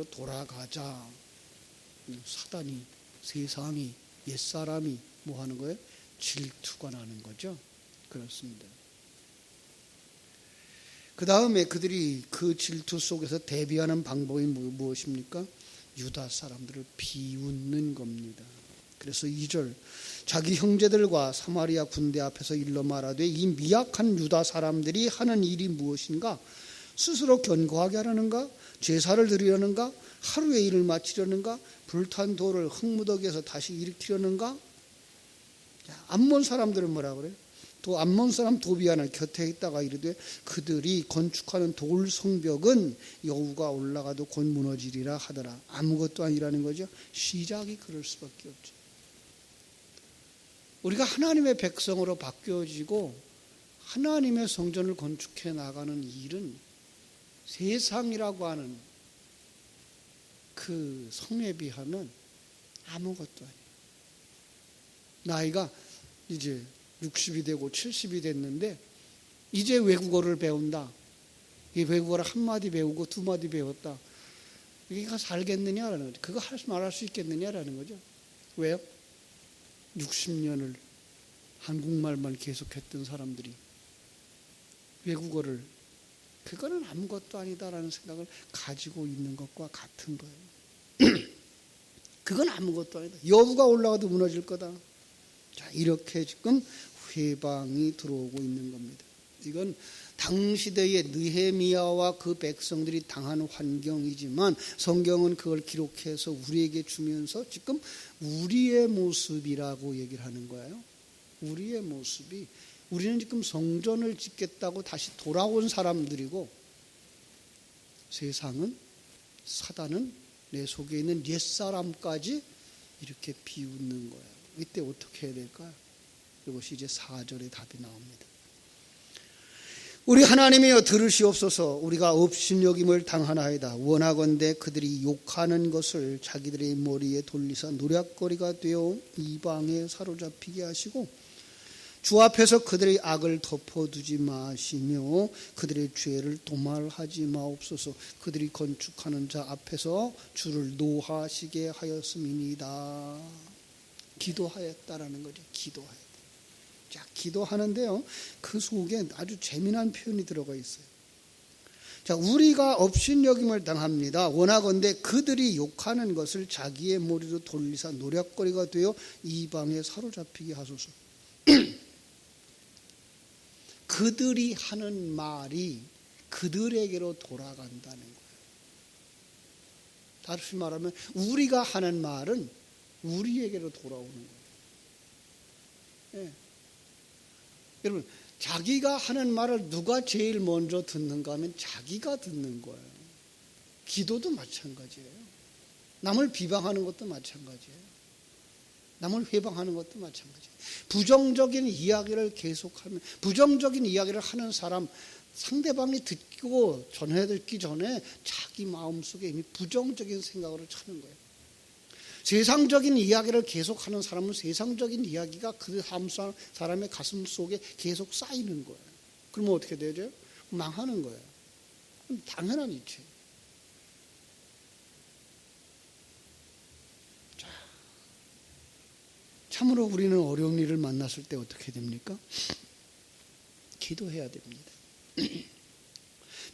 돌아가자. 사단이, 세상이, 옛사람이 뭐 하는 거예요? 질투가 나는 거죠. 그렇습니다. 그 다음에 그들이 그 질투 속에서 대비하는 방법이 무엇입니까? 유다 사람들을 비웃는 겁니다. 그래서 2절, 자기 형제들과 사마리아 군대 앞에서 일러 말하되 이 미약한 유다 사람들이 하는 일이 무엇인가? 스스로 견고하게 하려는가? 제사를 드리려는가? 하루의 일을 마치려는가? 불탄 돌을 흙무더기에서 다시 일으키려는가? 암몬 사람들은 뭐라 그래요? 또 암몬 사람 도비아는 곁에 있다가 이르되 그들이 건축하는 돌 성벽은 여우가 올라가도 곧 무너지리라 하더라. 아무것도 아니라는 거죠. 시작이 그럴 수밖에 없죠. 우리가 하나님의 백성으로 바뀌어지고 하나님의 성전을 건축해 나가는 일은 세상이라고 하는 그 성에 비하면 아무것도 아니에요. 나이가 이제 60이 되고 70이 됐는데 이제 외국어를 배운다. 이 외국어를 한마디 배우고 두마디 배웠다. 이게 살겠느냐라는 거죠. 그거 말할 수 있겠느냐라는 거죠. 왜요? 60년을 한국말만 계속했던 사람들이 외국어를, 그거는 아무것도 아니다라는 생각을 가지고 있는 것과 같은 거예요. 그건 아무것도 아니다. 여우가 올라가도 무너질 거다. 자, 이렇게 지금 회방이 들어오고 있는 겁니다. 이건 당시대의 느헤미야와 그 백성들이 당한 환경이지만 성경은 그걸 기록해서 우리에게 주면서 지금 우리의 모습이라고 얘기를 하는 거예요. 우리의 모습이, 우리는 지금 성전을 짓겠다고 다시 돌아온 사람들이고 세상은, 사단은 내 속에 있는 옛사람까지 이렇게 비웃는 거예요. 이때 어떻게 해야 될까요? 이것이 이제 4절의 답이 나옵니다. 우리 하나님이여 들으시옵소서. 우리가 업신여김을 당하나이다. 원하건대 그들이 욕하는 것을 자기들의 머리에 돌리사 노략거리가 되어 이방에 사로잡히게 하시고 주 앞에서 그들의 악을 덮어두지 마시며 그들의 죄를 도말하지 마옵소서. 그들이 건축하는 자 앞에서 주를 노하시게 하였음이니이다. 기도하였다라는 거죠. 기도하였다. 자, 기도하는데요, 그 속에 아주 재미난 표현이 들어가 있어요. 자, 우리가 업신여김을 당합니다. 원하건대 그들이 욕하는 것을 자기의 머리로 돌리사 노략거리가 되어 이방에 사로잡히게 하소서. 그들이 하는 말이 그들에게로 돌아간다는 거예요. 다시 말하면 우리가 하는 말은 우리에게로 돌아오는 거예요. 예. 여러분, 자기가 하는 말을 누가 제일 먼저 듣는가 하면 자기가 듣는 거예요. 기도도 마찬가지예요. 남을 비방하는 것도 마찬가지예요. 남을 회방하는 것도 마찬가지예요. 부정적인 이야기를 계속하면, 부정적인 이야기를 하는 사람, 상대방이 듣고 전해 듣기 전에 자기 마음속에 이미 부정적인 생각으로 차는 거예요. 세상적인 이야기를 계속하는 사람은 세상적인 이야기가 그 사람의 가슴 속에 계속 쌓이는 거예요. 그러면 어떻게 되죠? 망하는 거예요. 당연한 이치예요. 자, 참으로 우리는 어려운 일을 만났을 때 어떻게 됩니까? 기도해야 됩니다.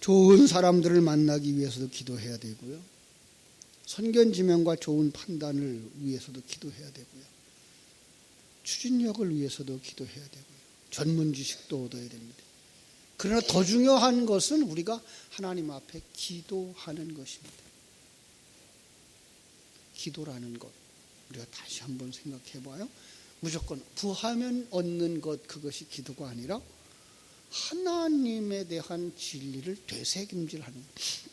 좋은 사람들을 만나기 위해서도 기도해야 되고요. 선견지명과 좋은 판단을 위해서도 기도해야 되고요. 추진력을 위해서도 기도해야 되고요. 전문 지식도 얻어야 됩니다. 그러나 더 중요한 것은 우리가 하나님 앞에 기도하는 것입니다. 기도라는 것, 우리가 다시 한번 생각해 봐요. 무조건 구하면 얻는 것, 그것이 기도가 아니라 하나님에 대한 진리를 되새김질하는 것.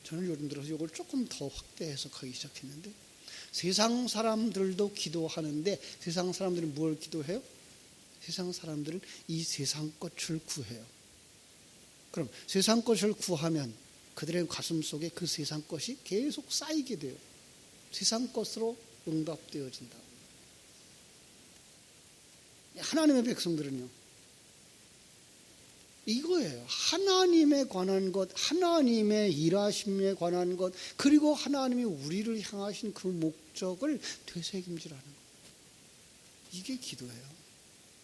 저는 요즘 들어서 이걸 조금 더 확대 해석하기 시작했는데, 세상 사람들도 기도하는데 세상 사람들은 뭘 기도해요? 세상 사람들은 이 세상 것을 구해요. 그럼 세상 것을 구하면 그들의 가슴 속에 그 세상 것이 계속 쌓이게 돼요. 세상 것으로 응답되어진다. 하나님의 백성들은요, 이거예요. 하나님에 관한 것, 하나님의 일하심에 관한 것, 그리고 하나님이 우리를 향하신 그 목적을 되새김질하는 것. 이게 기도예요.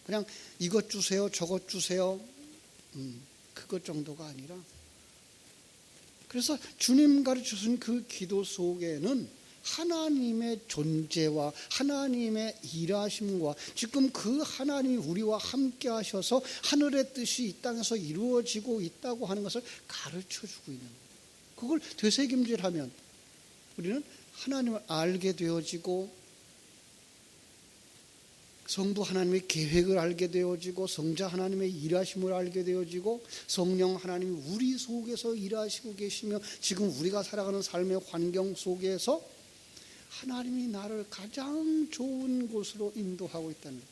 그냥 이것 주세요, 저것 주세요, 그것 정도가 아니라, 그래서 주님 가르쳐주신 그 기도 속에는 하나님의 존재와 하나님의 일하심과 지금 그 하나님이 우리와 함께 하셔서 하늘의 뜻이 이 땅에서 이루어지고 있다고 하는 것을 가르쳐주고 있는 거예요. 그걸 되새김질하면 우리는 하나님을 알게 되어지고, 성부 하나님의 계획을 알게 되어지고, 성자 하나님의 일하심을 알게 되어지고, 성령 하나님이 우리 속에서 일하시고 계시며 지금 우리가 살아가는 삶의 환경 속에서 하나님이 나를 가장 좋은 곳으로 인도하고 있다는 것.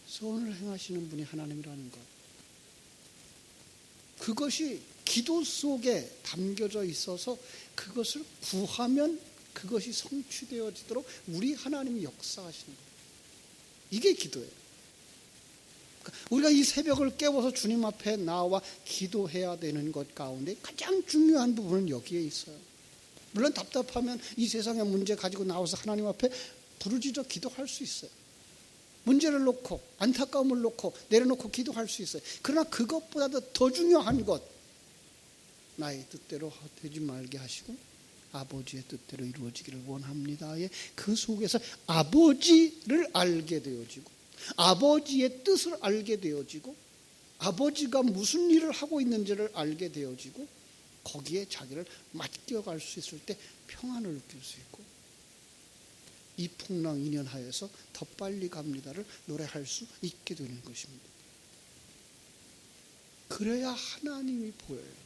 선을 행하시는 분이 하나님이라는 것. 그것이 기도 속에 담겨져 있어서 그것을 구하면 그것이 성취되어지도록 우리 하나님이 역사하시는 거예요. 이게 기도예요. 우리가 이 새벽을 깨워서 주님 앞에 나와 기도해야 되는 것 가운데 가장 중요한 부분은 여기에 있어요. 물론 답답하면 이 세상의 문제 가지고 나와서 하나님 앞에 부르짖어 기도할 수 있어요. 문제를 놓고 안타까움을 놓고 내려놓고 기도할 수 있어요. 그러나 그것보다도 더 중요한 것, 나의 뜻대로 되지 말게 하시고 아버지의 뜻대로 이루어지기를 원합니다의 그 속에서 아버지를 알게 되어지고, 아버지의 뜻을 알게 되어지고, 아버지가 무슨 일을 하고 있는지를 알게 되어지고, 거기에 자기를 맡겨갈 수 있을 때 평안을 느낄 수 있고, 이 풍랑 인연하여서 더 빨리 갑니다를 노래할 수 있게 되는 것입니다. 그래야 하나님이 보여요.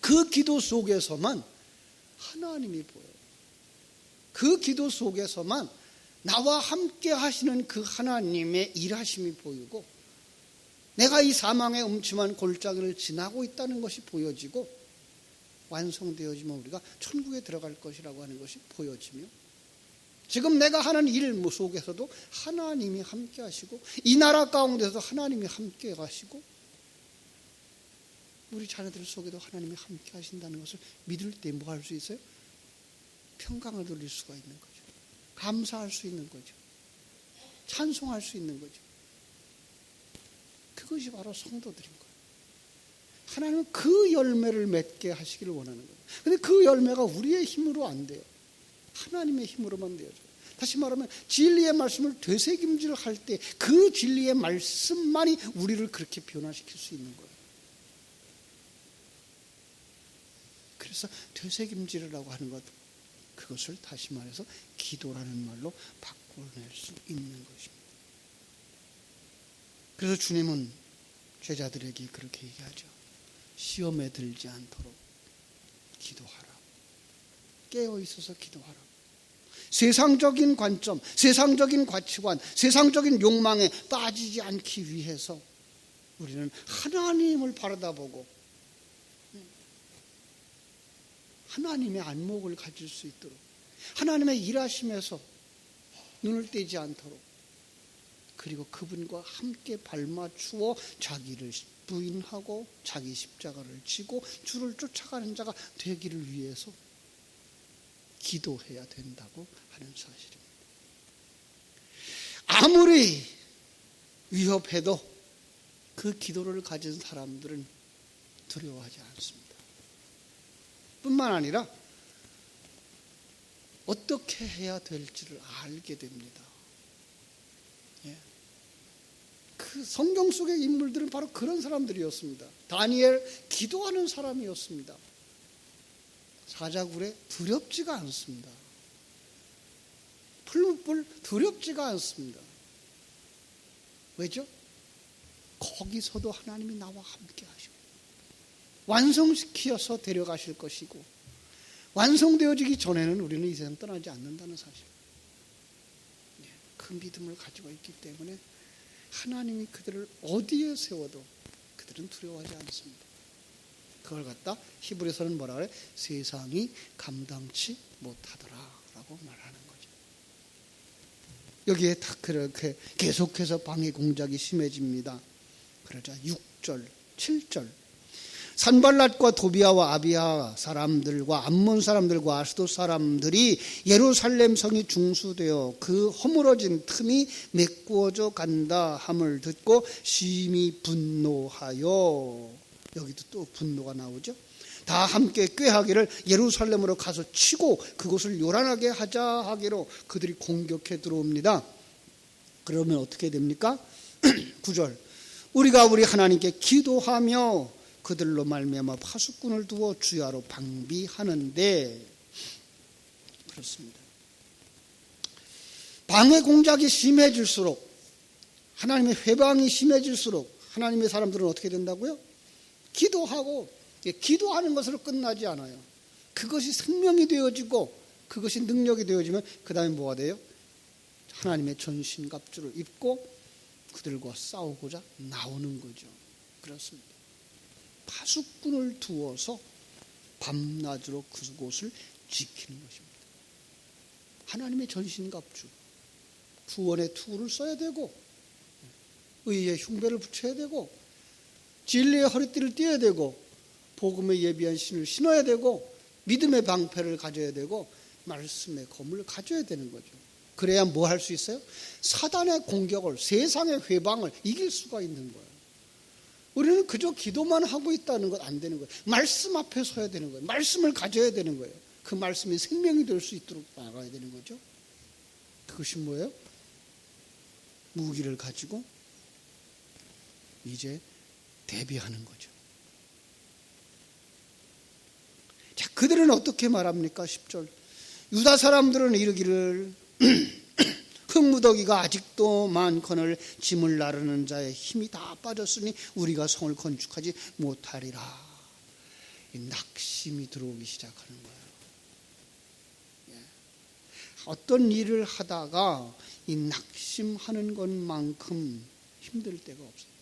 그 기도 속에서만 하나님이 보여요. 그 기도 속에서만 나와 함께 하시는 그 하나님의 일하심이 보이고, 내가 이 사망의 음침한 골짜기를 지나고 있다는 것이 보여지고, 완성되어지면 우리가 천국에 들어갈 것이라고 하는 것이 보여지며, 지금 내가 하는 일 속에서도 하나님이 함께 하시고, 이 나라 가운데서도 하나님이 함께 하시고, 우리 자녀들 속에도 하나님이 함께 하신다는 것을 믿을 때 뭐 할 수 있어요? 평강을 돌릴 수가 있는 거죠. 감사할 수 있는 거죠. 찬송할 수 있는 거죠. 그것이 바로 성도들인 거예요. 하나님은 그 열매를 맺게 하시기를 원하는 거예요. 그런데 그 열매가 우리의 힘으로 안 돼요. 하나님의 힘으로만 되어져요. 다시 말하면 진리의 말씀을 되새김질할 때 그 진리의 말씀만이 우리를 그렇게 변화시킬 수 있는 거예요. 그래서 되새김질이라고 하는 것, 그것을 다시 말해서 기도라는 말로 바꿔낼 수 있는 것입니다. 그래서 주님은 제자들에게 그렇게 얘기하죠. 시험에 들지 않도록 기도하라. 깨어 있어서 기도하라. 세상적인 관점, 세상적인 가치관, 세상적인 욕망에 빠지지 않기 위해서 우리는 하나님을 바라다보고 하나님의 안목을 가질 수 있도록, 하나님의 일하심에서 눈을 떼지 않도록, 그리고 그분과 함께 발맞추어 자기를 부인하고 자기 십자가를 지고 주를 쫓아가는 자가 되기를 위해서 기도해야 된다고 하는 사실입니다. 아무리 위협해도 그 기도를 가진 사람들은 두려워하지 않습니다. 뿐만 아니라 어떻게 해야 될지를 알게 됩니다. 예. 그 성경 속의 인물들은 바로 그런 사람들이었습니다. 다니엘 기도하는 사람이었습니다. 사자굴에 두렵지가 않습니다. 풀무불 두렵지가 않습니다. 왜죠? 거기서도 하나님이 나와 함께 하시고 완성시켜서 데려가실 것이고, 완성되어지기 전에는 우리는 이 세상 떠나지 않는다는 사실, 그 믿음을 가지고 있기 때문에 하나님이 그들을 어디에 세워도 그들은 두려워하지 않습니다. 그걸 갖다 히브리서는 뭐라 그래? 세상이 감당치 못하더라 라고 말하는 거죠. 여기에 다 그렇게 계속해서 방해 공작이 심해집니다. 그러자 6절, 7절 산발랏과 도비아와 아비아 사람들과 암몬 사람들과 아스돗 사람들이 예루살렘 성이 중수되어 그 허물어진 틈이 메꾸어져 간다 함을 듣고 심히 분노하여, 여기도 또 분노가 나오죠. 다 함께 꾀하기를 예루살렘으로 가서 치고 그곳을 요란하게 하자 하기로 그들이 공격해 들어옵니다. 그러면 어떻게 됩니까? 9절 우리가 우리 하나님께 기도하며 그들로 말미암아 파수꾼을 두어 주야로 방비하는데, 그렇습니다. 방해 공작이 심해질수록, 하나님의 회방이 심해질수록 하나님의 사람들은 어떻게 된다고요? 기도하고, 기도하는 것으로 끝나지 않아요. 그것이 생명이 되어지고 그것이 능력이 되어지면 그 다음에 뭐가 돼요? 하나님의 전신갑주를 입고 그들과 싸우고자 나오는 거죠. 그렇습니다. 파수꾼을 두어서 밤낮으로 그곳을 지키는 것입니다. 하나님의 전신갑주, 구원의 투구를 써야 되고, 의의 흉배를 붙여야 되고, 진리의 허리띠를 띄어야 되고, 복음의 예비한 신을 신어야 되고, 믿음의 방패를 가져야 되고, 말씀의 검을 가져야 되는 거죠. 그래야 뭐 할 수 있어요? 사단의 공격을, 세상의 회방을 이길 수가 있는 거예요. 우리는 그저 기도만 하고 있다는 건 안 되는 거예요. 말씀 앞에 서야 되는 거예요. 말씀을 가져야 되는 거예요. 그 말씀이 생명이 될 수 있도록 나가야 되는 거죠. 그것이 뭐예요? 무기를 가지고 이제 대비하는 거죠. 자, 그들은 어떻게 말합니까? 10절 유다 사람들은 이르기를 흙무더기가 아직도 많거늘 짐을 나르는 자의 힘이 다 빠졌으니 우리가 성을 건축하지 못하리라. 이 낙심이 들어오기 시작하는 거예요. 어떤 일을 하다가 이 낙심하는 것만큼 힘들 때가 없어요.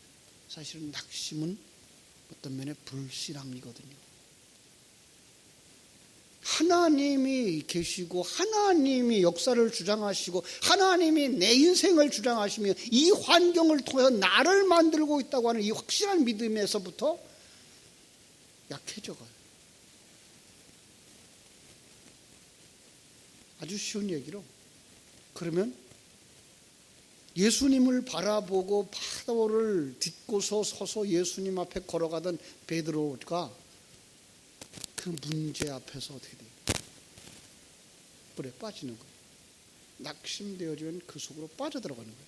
사실은 낙심은 어떤 면에 불신앙이거든요. 하나님이 계시고 하나님이 역사를 주장하시고 하나님이 내 인생을 주장하시며 이 환경을 통해서 나를 만들고 있다고 하는 이 확실한 믿음에서부터 약해져가요. 아주 쉬운 얘기로, 그러면 예수님을 바라보고 파도를 딛고서 서서 예수님 앞에 걸어가던 베드로가 그 문제 앞에서 어떻게 돼요? 물에 빠지는 거예요. 낙심되어지면 그 속으로 빠져들어가는 거예요.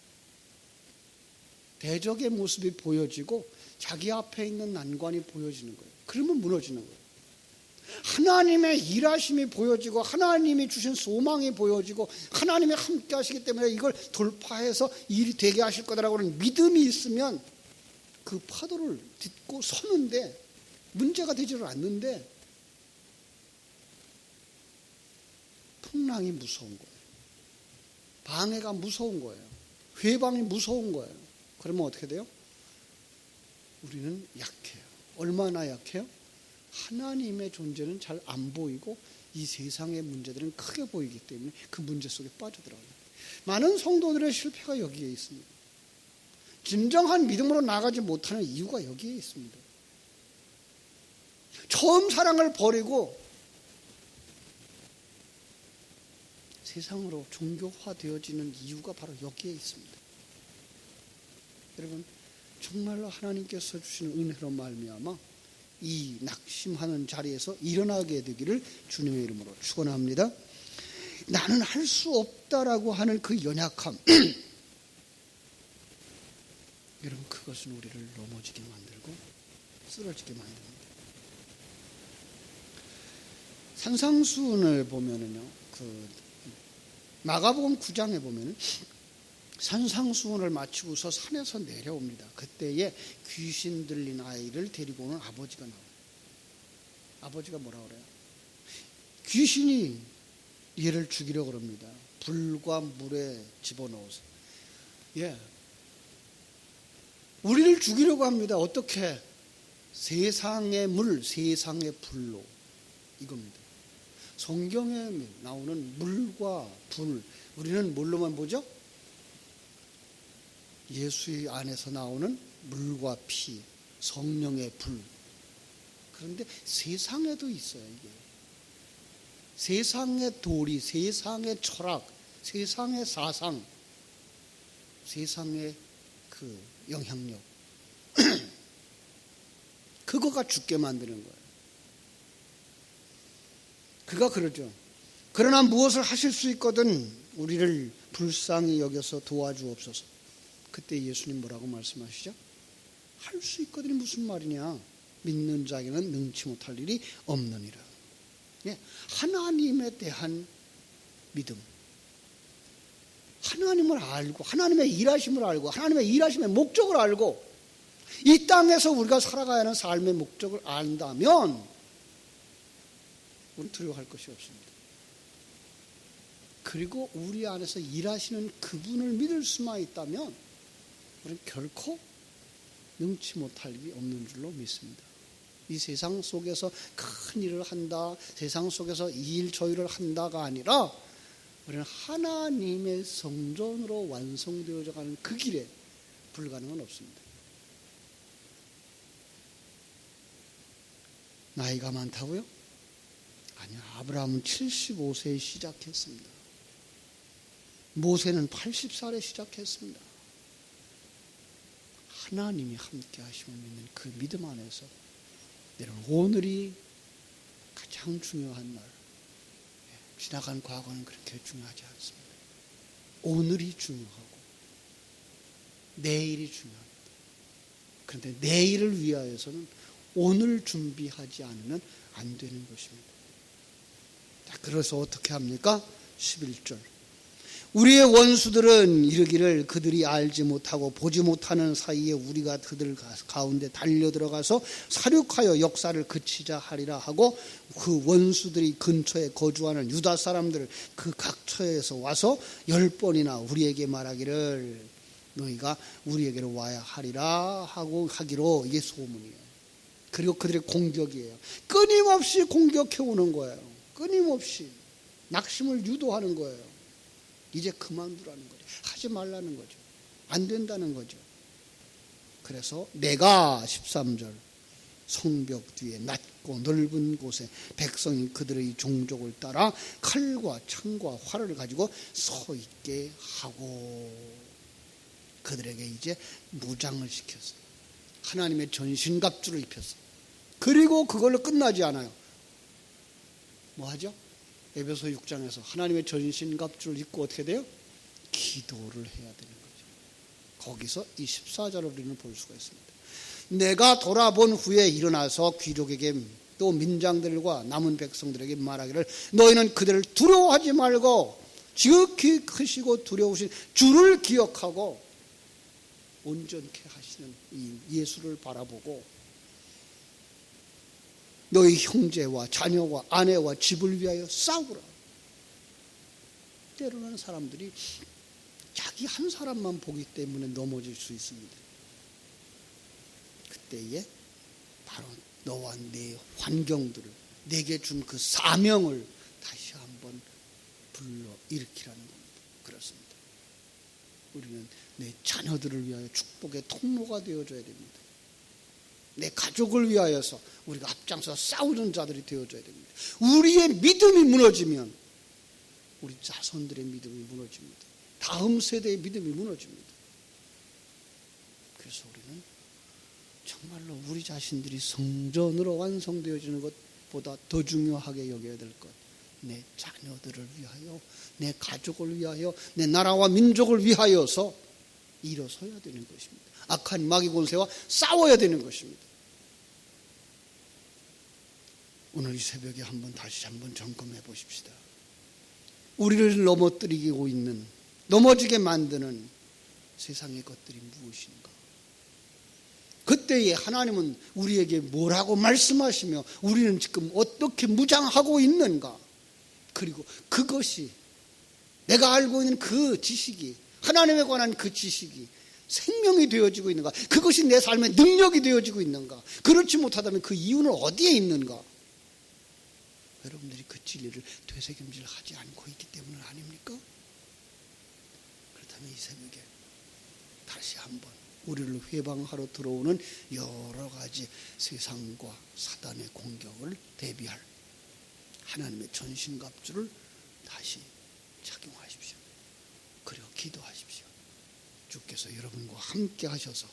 대적의 모습이 보여지고 자기 앞에 있는 난관이 보여지는 거예요. 그러면 무너지는 거예요. 하나님의 일하심이 보여지고 하나님이 주신 소망이 보여지고 하나님이 함께 하시기 때문에 이걸 돌파해서 일이 되게 하실 거다라고 하는 믿음이 있으면 그 파도를 딛고 서는데 문제가 되지를 않는데 풍랑이 무서운 거예요. 방해가 무서운 거예요. 회방이 무서운 거예요. 그러면 어떻게 돼요? 우리는 약해요. 얼마나 약해요? 하나님의 존재는 잘 안 보이고 이 세상의 문제들은 크게 보이기 때문에 그 문제 속에 빠져들어가요. 많은 성도들의 실패가 여기에 있습니다. 진정한 믿음으로 나가지 못하는 이유가 여기에 있습니다. 처음 사랑을 버리고 세상으로 종교화되어지는 이유가 바로 여기에 있습니다. 여러분, 정말로 하나님께서 주시는 은혜로 말미암아 이 낙심하는 자리에서 일어나게 되기를 주님의 이름으로 축원합니다. 나는 할 수 없다라고 하는 그 연약함, 여러분, 그것은 우리를 넘어지게 만들고 쓰러지게 만듭니다. 산상수훈을 보면은요, 마가복음 9장에 보면은 산상수훈을 마치고서 산에서 내려옵니다. 그때에 귀신 들린 아이를 데리고 오는 아버지가 나와요. 아버지가 뭐라 그래요? 귀신이 얘를 죽이려고 그럽니다. 불과 물에 집어넣어서. 우리를 죽이려고 합니다. 어떻게? 세상의 물, 세상의 불로. 이겁니다. 성경에 나오는 물과 불, 우리는 뭘로만 보죠? 예수의 안에서 나오는 물과 피, 성령의 불. 그런데 세상에도 있어요, 이게. 세상의 도리, 세상의 철학, 세상의 사상, 세상의 그 영향력. 그거가 죽게 만드는 거예요. 그가 그러죠. 그러나 무엇을 하실 수 있거든 우리를 불쌍히 여겨서 도와주옵소서. 그때 예수님 뭐라고 말씀하시죠? 할 수 있거든이 무슨 말이냐? 믿는 자에게는 능치 못할 일이 없느니라. 예, 하나님에 대한 믿음. 하나님을 알고 하나님의 일하심을 알고 하나님의 일하심의 목적을 알고 이 땅에서 우리가 살아가야 하는 삶의 목적을 안다면 우리는 두려워할 것이 없습니다. 그리고 우리 안에서 일하시는 그분을 믿을 수만 있다면 우리는 결코 능치 못할 일이 없는 줄로 믿습니다. 이 세상 속에서 큰 일을 한다, 세상 속에서 이 일 저 일을 한다가 아니라 우리는 하나님의 성전으로 완성되어져 가는 그 길에 불가능은 없습니다. 나이가 많다고요? 아니요. 아브라함은 75세에 시작했습니다. 모세는 80살에 시작했습니다. 하나님이 함께 하심을 믿는 그 믿음 안에서 여러분 오늘이 가장 중요한 날. 지나간 과거는 그렇게 중요하지 않습니다. 오늘이 중요하고 내일이 중요합니다. 그런데 내일을 위하여서는 오늘 준비하지 않으면 안 되는 것입니다. 자, 그래서 어떻게 합니까? 11절. 우리의 원수들은 이르기를 그들이 알지 못하고 보지 못하는 사이에 우리가 그들 가운데 달려들어가서 사륙하여 역사를 그치자 하리라 하고 그 원수들이 근처에 거주하는 유다 사람들 그 각처에서 와서 10번이나 우리에게 말하기를 너희가 우리에게로 와야 하리라 하고 하기로 이게 소문이에요. 그리고 그들의 공격이에요. 끊임없이 공격해 오는 거예요. 끊임없이 낙심을 유도하는 거예요. 이제 그만두라는 거죠. 하지 말라는 거죠. 안 된다는 거죠. 그래서 내가 13절 성벽 뒤에 낮고 넓은 곳에 백성이 그들의 종족을 따라 칼과 창과 활을 가지고 서 있게 하고 그들에게 이제 무장을 시켰어요. 하나님의 전신갑주를 입혔어요. 그리고 그걸로 끝나지 않아요. 뭐 하죠? 에베소 6장에서 하나님의 전신갑주를 입고 어떻게 돼요? 기도를 해야 되는 거죠. 거기서 이 14절을 우리는 볼 수가 있습니다. 내가 돌아본 후에 일어나서 귀족에게 또 민장들과 남은 백성들에게 말하기를 너희는 그들을 두려워하지 말고 지극히 크시고 두려우신 주를 기억하고 온전케 하시는 이 예수를 바라보고 너희 형제와 자녀와 아내와 집을 위하여 싸우라. 때로는 사람들이 자기 한 사람만 보기 때문에 넘어질 수 있습니다. 그때에 바로 너와 내 환경들을 내게 준 그 사명을 다시 한번 불러 일으키라는 겁니다. 그렇습니다. 우리는 내 자녀들을 위하여 축복의 통로가 되어줘야 됩니다. 내 가족을 위하여서 우리가 앞장서 싸우는 자들이 되어줘야 됩니다. 우리의 믿음이 무너지면 우리 자손들의 믿음이 무너집니다. 다음 세대의 믿음이 무너집니다. 그래서 우리는 정말로 우리 자신들이 성전으로 완성되어지는 것보다 더 중요하게 여겨야 될 것. 내 자녀들을 위하여, 내 가족을 위하여, 내 나라와 민족을 위하여서 일어서야 되는 것입니다. 악한 마귀 권세와 싸워야 되는 것입니다. 오늘 이 새벽에 다시 한번 점검해 보십시다. 우리를 넘어뜨리고 있는, 넘어지게 만드는 세상의 것들이 무엇인가? 그때에 하나님은 우리에게 뭐라고 말씀하시며 우리는 지금 어떻게 무장하고 있는가? 그리고 그것이 내가 알고 있는 그 지식이, 하나님에 관한 그 지식이 생명이 되어지고 있는가? 그것이 내 삶의 능력이 되어지고 있는가? 그렇지 못하다면 그 이유는 어디에 있는가? 여러분들이 그 진리를 되새김질하지 않고 있기 때문 아닙니까? 그렇다면 이 새벽에 다시 한번 우리를 회방하러 들어오는 여러 가지 세상과 사단의 공격을 대비할 하나님의 전신갑주를 다시 착용하십시오. 그리고 기도하십시오. 주께서 여러분과 함께 하셔서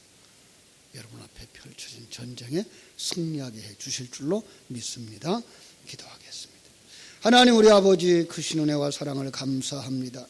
여러분 앞에 펼쳐진 전쟁에 승리하게 해 주실 줄로 믿습니다. 기도하겠습니다. 하나님 우리 아버지 크신 은혜와 사랑을 감사합니다.